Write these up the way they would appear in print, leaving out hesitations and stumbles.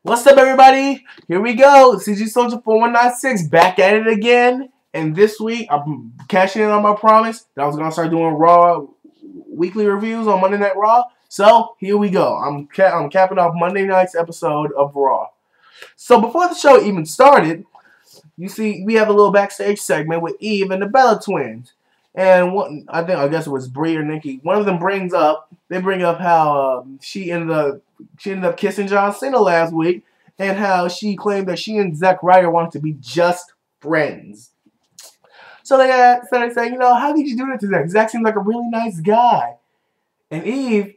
What's up, everybody? Here we go. CG Soldier 4196 back at it again. And this week, I'm cashing in on my promise that I was going to start doing Raw weekly reviews on Monday Night Raw. So, here we go. I'm capping off Monday night's episode of Raw. So, before the show even started, you see, we have a little backstage segment with Eve and the Bella Twins. And I guess it was Brie or Nikki. One of them they bring up how she ended up kissing John Cena last week, and how she claimed that she and Zack Ryder wanted to be just friends. So they started saying, how did you do that to Zack? Zack seems like a really nice guy. And Eve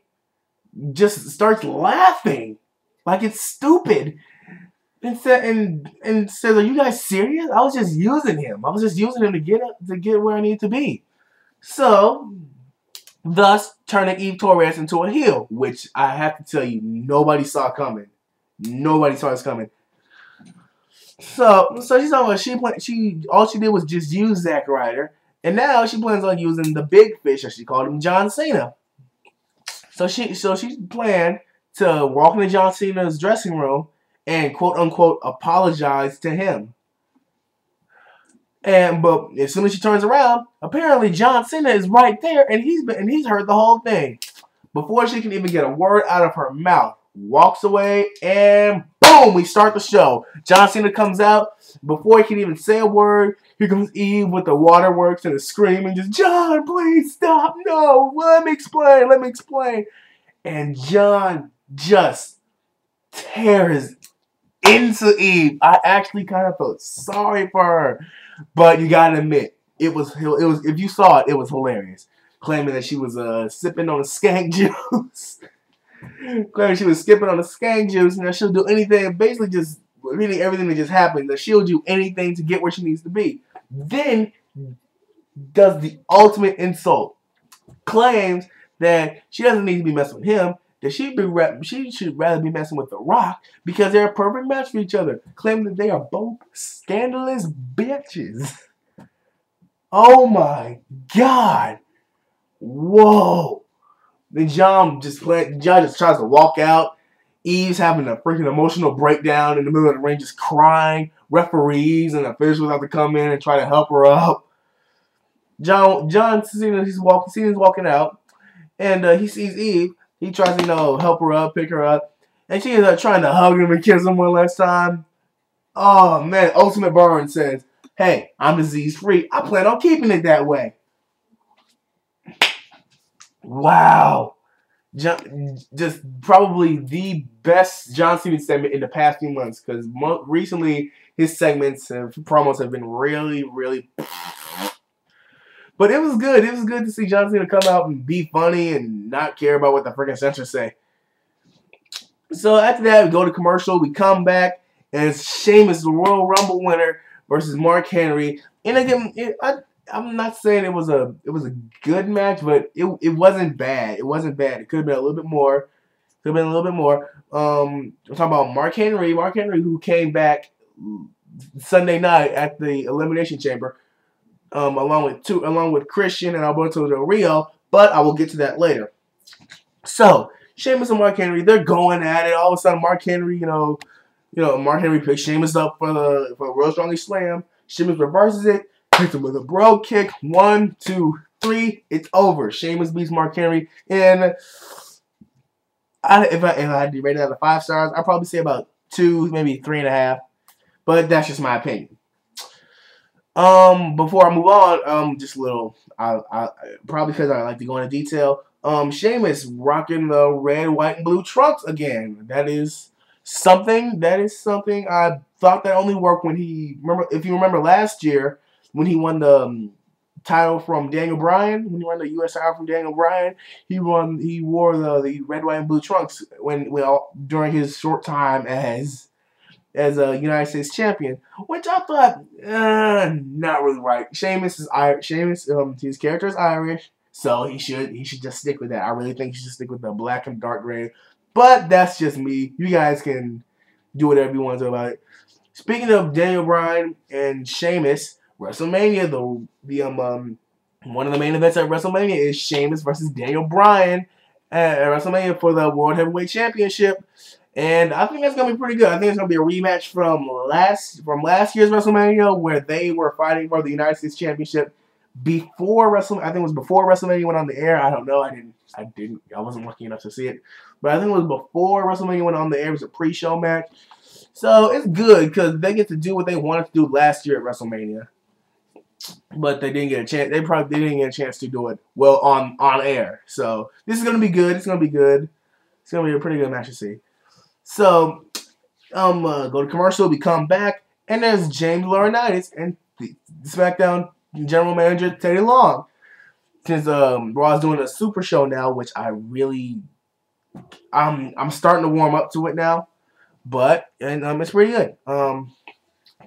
just starts laughing like it's stupid. And says, "Are you guys serious? I was just using him. I was just using him to get where I need to be." So, thus turning Eve Torres into a heel, which I have to tell you, nobody saw coming. Nobody saw this coming. So she's talking about all she did was just use Zack Ryder, and now she plans on using the big fish, as she called him, John Cena. So she planned to walk into John Cena's dressing room and quote unquote apologize to him. But as soon as she turns around, apparently John Cena is right there, and he's heard the whole thing. Before she can even get a word out of her mouth, walks away, and boom, we start the show. John Cena comes out. Before he can even say a word, here comes Eve with the waterworks and a scream and just, "John, please stop. No, let me explain. And John just tears into Eve. I actually kind of felt sorry for her. But you gotta admit, it was if you saw it, it was hilarious. Claiming that she was sipping on a skank juice. Claiming she was skipping on a skank juice, and that she'll do anything, basically just reading everything that just happened, that she'll do anything to get where she needs to be. Then does the ultimate insult. Claims that she doesn't need to be messing with him, that she should rather be messing with The Rock because they're a perfect match for each other. Claiming that they are both scandalous bitches. Oh my God. Whoa. Then John just tries to walk out. Eve's having a freaking emotional breakdown in the middle of the ring, just crying. Referees and officials have to come in and try to help her up. John Cena's walking out, and he sees Eve. He tries to, help her up, pick her up. And she ends up trying to hug him and kiss him one last time. Oh, man. Ultimate Baron says, "Hey, I'm disease-free. I plan on keeping it that way." Wow. Just probably the best John Cena segment in the past few months. Because recently, his segments and promos have been really, really... But it was good. It was good to see John Cena come out and be funny and not care about what the freaking censors say. So after that, we go to commercial. We come back, and it's Sheamus, the Royal Rumble winner, versus Mark Henry. And again, I'm not saying it was a good match, but it wasn't bad. It wasn't bad. It could have been a little bit more. We're talking about Mark Henry. Mark Henry, who came back Sunday night at the Elimination Chamber. Along with Christian and Alberto Del Rio, but I will get to that later. So Sheamus and Mark Henry, they're going at it. All of a sudden, Mark Henry, Mark Henry picks Sheamus up for a Real Strongest Slam. Sheamus reverses it, hits him with a bro kick. 1, 2, 3, it's over. Sheamus beats Mark Henry, and if I had to rate it out of 5 stars, I'd probably say about 2, maybe 3.5. But that's just my opinion. Before I move on, just a little, probably because I like to go into detail. Sheamus rocking the red, white, and blue trunks again. That is something I thought that only worked when if you remember last year, when he won the title from Daniel Bryan, when he won the US title from Daniel Bryan, he wore the red, white, and blue trunks during his short time as a United States champion, which I thought, not really right. Sheamus, his character is Irish, so he should just stick with that. I really think he should stick with the black and dark gray. But that's just me. You guys can do whatever you want to do about it. Speaking of Daniel Bryan and Sheamus, WrestleMania, one of the main events at WrestleMania is Sheamus versus Daniel Bryan at WrestleMania for the World Heavyweight Championship. And I think that's gonna be pretty good. I think it's gonna be a rematch from last year's WrestleMania where they were fighting for the United States Championship before WrestleMania. I think it was before WrestleMania went on the air. I don't know. I wasn't lucky enough to see it, but I think it was before WrestleMania went on the air. It was a pre-show match, so it's good because they get to do what they wanted to do last year at WrestleMania, but they didn't get a chance. They didn't get a chance to do it well on air. So this is gonna be good. It's gonna be good. It's gonna be a pretty good match to see. So, go to commercial, we come back, and there's James Laurinaitis and the SmackDown General Manager Teddy Long. Since Raw's doing a super show now, which I'm starting to warm up to it now, but it's pretty good.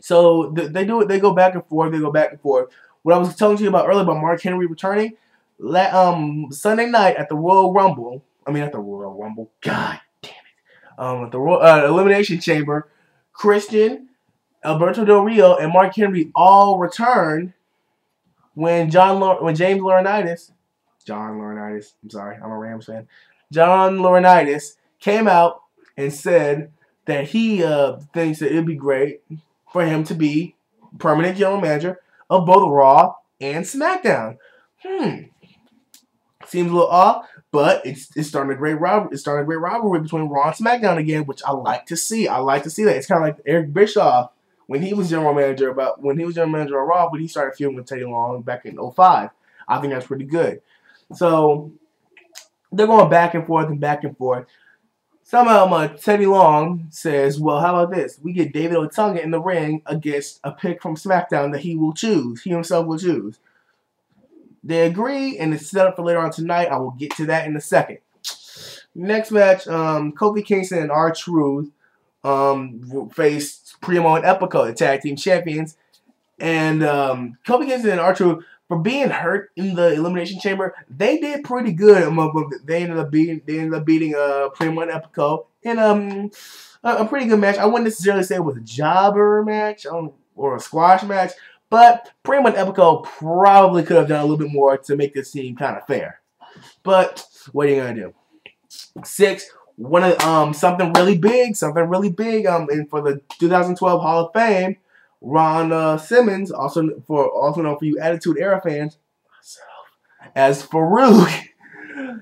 So they do it. They go back and forth. What I was telling you about earlier about Mark Henry returning, Sunday night at the Royal Rumble. God. At the Elimination Chamber, Christian, Alberto Del Rio, and Mark Henry all returned when John Laurinaitis, I'm sorry, I'm a Rams fan, John Laurinaitis came out and said that he thinks that it would be great for him to be permanent general manager of both Raw and SmackDown. Seems a little odd. But it's starting a great rivalry. It's starting a great rivalry between Raw and SmackDown again, which I like to see. I like to see that. It's kind of like Eric Bischoff when he was general manager of Raw, when he started feuding with Teddy Long back in 2005. I think that's pretty good. So they're going back and forth and back and forth. Somehow Teddy Long says, "Well, how about this? We get David Otunga in the ring against a pick from SmackDown that he will choose. He himself will choose." They agree, and it's set up for later on tonight. I will get to that in a second. Next match, Kofi Kingston and R-Truth faced Primo and Epico, the tag team champions. And Kofi Kingston and R-Truth, for being hurt in the Elimination Chamber, they did pretty good. They ended up beating Primo and Epico in a pretty good match. I wouldn't necessarily say it was a jobber match or a squash match. But Primo and Epico probably could have done a little bit more to make this seem kind of fair. But what are you gonna do? 6, something really big, and for the 2012 Hall of Fame, Ron Simmons, also known for you Attitude Era fans, as Farouk,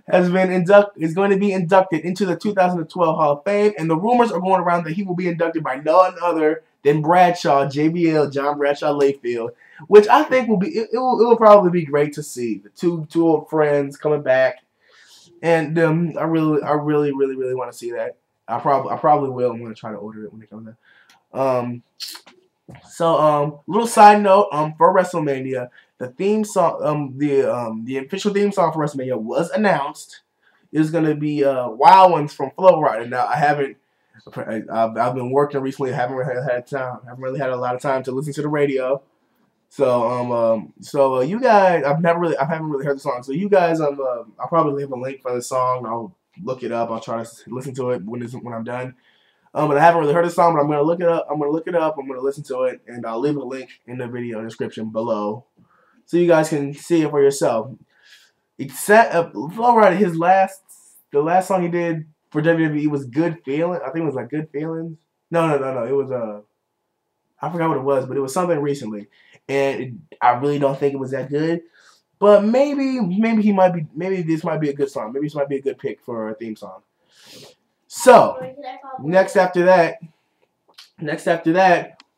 is going to be inducted into the 2012 Hall of Fame, and the rumors are going around that he will be inducted by none other than Bradshaw, JBL, John Bradshaw Layfield, which I think it will probably be great to see the two old friends coming back, and I really want to see that. I probably will. I'm gonna try to order it when it comes out. Little side note, for WrestleMania, the theme song, the official theme song for WrestleMania was announced. It was gonna be Wild Ones from Flow Rider. Now I've been working recently. I haven't really had a lot of time to listen to the radio. So you guys, I haven't really heard the song. So you guys, I'll probably leave a link for the song. I'll look it up. I'll try to listen to it when I'm done. But I haven't really heard the song, but I'm gonna look it up. I'm gonna listen to it, and I'll leave a link in the video description below, so you guys can see it for yourself. Except Flow Rider, the last song he did for WWE was Good Feeling. I think it was like Good Feelings. No. It was I forgot what it was, but it was something recently, and I really don't think it was that good. But maybe this might be a good song. Maybe this might be a good pick for a theme song. So next after that,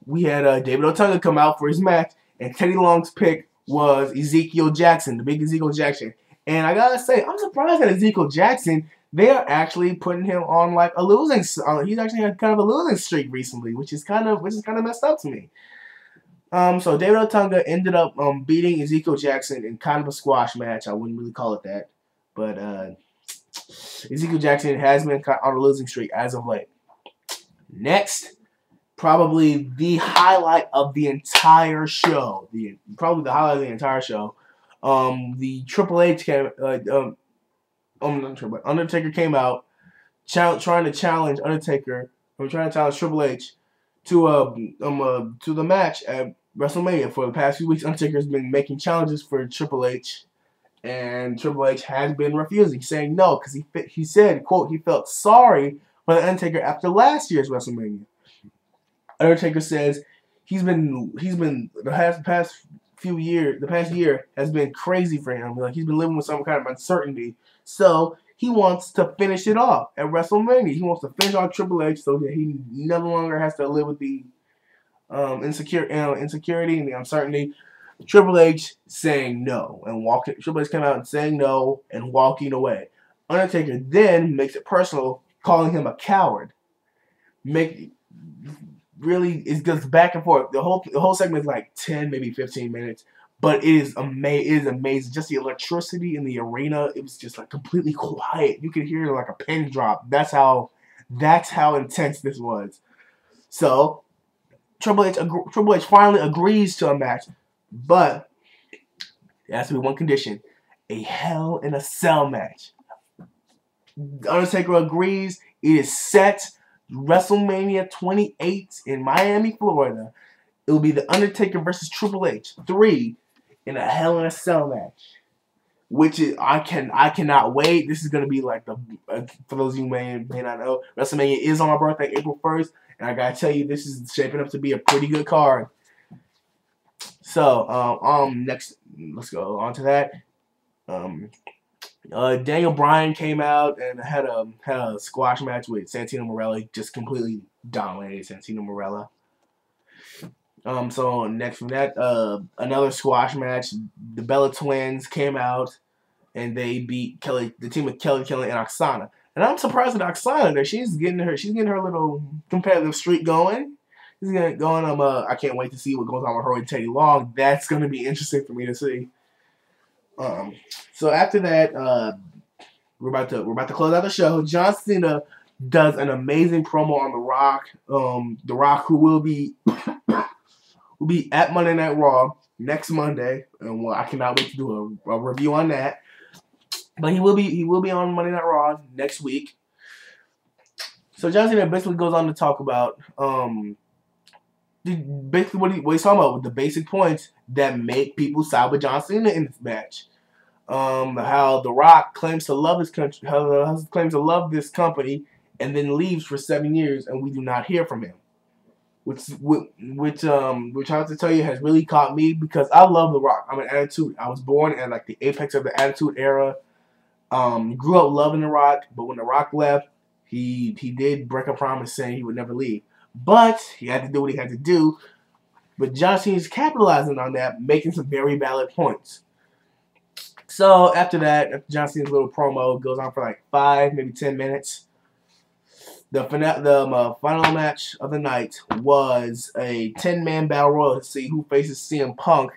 we had David Otunga come out for his match, and Teddy Long's pick was Ezekiel Jackson, the big Ezekiel Jackson. And I gotta say, I'm surprised that Ezekiel Jackson, they are actually putting him on like a losing. He's actually had kind of a losing streak recently, which is kind of messed up to me. So David Otunga ended up beating Ezekiel Jackson in kind of a squash match. I wouldn't really call it that, but Ezekiel Jackson has been on a losing streak as of late. Next, probably the highlight of the entire show. The Triple H came. Undertaker came out trying to challenge Triple H to the match at WrestleMania. For the past few weeks, Undertaker has been making challenges for Triple H, and Triple H has been refusing, saying no, because he said, quote, he felt sorry for the Undertaker after last year's WrestleMania. Undertaker says he's been the past year has been crazy for him. Like, he's been living with some kind of uncertainty. So he wants to finish it off at WrestleMania. He wants to finish off Triple H so that he no longer has to live with the insecurity and the uncertainty. Triple H saying no and walking. Triple H came out and saying no and walking away. Undertaker then makes it personal, calling him a coward. It goes back and forth. The whole segment is like 10, maybe 15 minutes, but it is amazing. Just the electricity in the arena. It was just like completely quiet. You could hear like a pin drop. That's how intense this was. So Triple H finally agrees to a match, but it has to be one condition: a Hell in a Cell match. Undertaker agrees. It is set. WrestleMania 28 in Miami, Florida. It will be The Undertaker versus Triple H 3 in a Hell in a Cell match, which is I cannot wait. This is gonna be like for those of you who may not know, WrestleMania is on my birthday, April 1st, and I gotta tell you, this is shaping up to be a pretty good card. So next, let's go on to that. Daniel Bryan came out and had a squash match with Santino Marella. He just completely dominated Santino Marella. So next from that, another squash match. The Bella Twins came out and they beat the team of Kelly and Oksana. And I'm surprised at Oksana that she's getting her little competitive streak going. She's going. I can't wait to see what goes on with her and Teddy Long. That's gonna be interesting for me to see. So after that, we're about to close out the show. John Cena does an amazing promo on The Rock. The Rock, who will be at Monday Night Raw next Monday, and I cannot wait to do a review on that. But he will be on Monday Night Raw next week. So John Cena basically goes on to talk about basically what he's talking about with the basic points that make people side with John Cena in this match. How The Rock claims to love his country, claims to love this company, and then leaves for 7 years, and we do not hear from him. Which I have to tell you has really caught me because I love The Rock. I'm an Attitude. I was born at like the apex of the Attitude Era. Grew up loving The Rock, but when The Rock left, he did break a promise saying he would never leave. But he had to do what he had to do. But John Cena's capitalizing on that, making some very valid points. So after that, after John Cena's little promo goes on for like 5, maybe 10 minutes, the final match of the night was a 10-man battle royal to see who faces CM Punk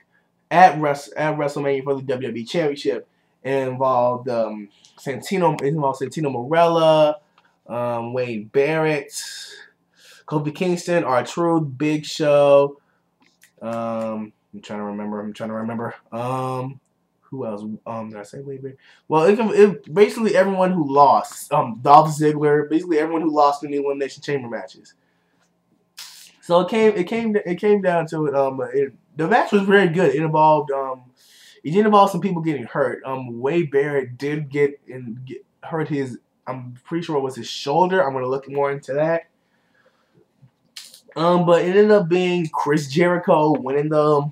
at WrestleMania for the WWE Championship. It involved Santino Marella, Wade Barrett, Kofi Kingston, R-Truth, Big Show. I'm trying to remember. Who else? Did I say Wade Barrett? Well, it basically everyone who lost. Dolph Ziggler, basically everyone who lost in the Elimination Chamber matches. So it came down to it. The match was very good. It did involve some people getting hurt. Wade Barrett did get hurt his. I'm pretty sure it was his shoulder. I'm gonna look more into that. But it ended up being Chris Jericho winning the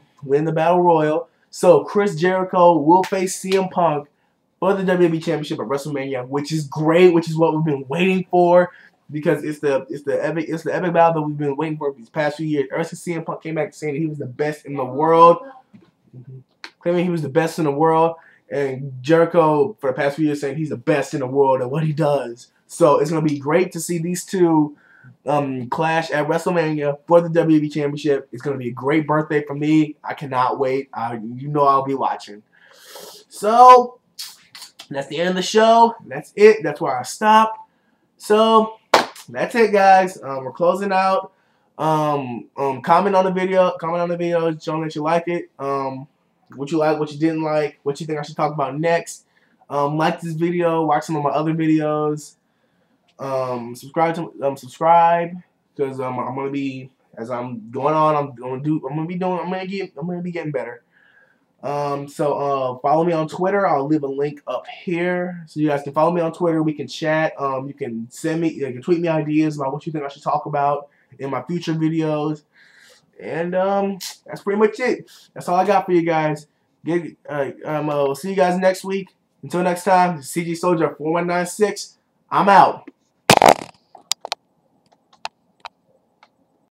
Battle Royal. So Chris Jericho will face CM Punk for the WWE Championship at WrestleMania, which is great, which is what we've been waiting for because it's the epic battle that we've been waiting for these past few years. Ever since CM Punk came back saying that he was the best in the world, claiming he was the best in the world, and Jericho for the past few years saying he's the best in the world at what he does. So it's gonna be great to see these two clash at WrestleMania for the WWE Championship. It's going to be a great birthday for me. I cannot wait. I'll be watching. So, that's the end of the show. That's it. That's where I stop. So, that's it, guys. We're closing out. Comment on the video. Showing that you like it. What you like, what you didn't like, what you think I should talk about next. Like this video. Watch some of my other videos. Subscribe because I'm gonna be, as I'm going on, I'm gonna be getting better. Follow me on Twitter. I'll leave a link up here so you guys can follow me on Twitter. We can chat. You can you can tweet me ideas about what you think I should talk about in my future videos. And that's pretty much it. That's all I got for you guys. We'll see you guys next week. Until next time, CG Soldier 4196. I'm out.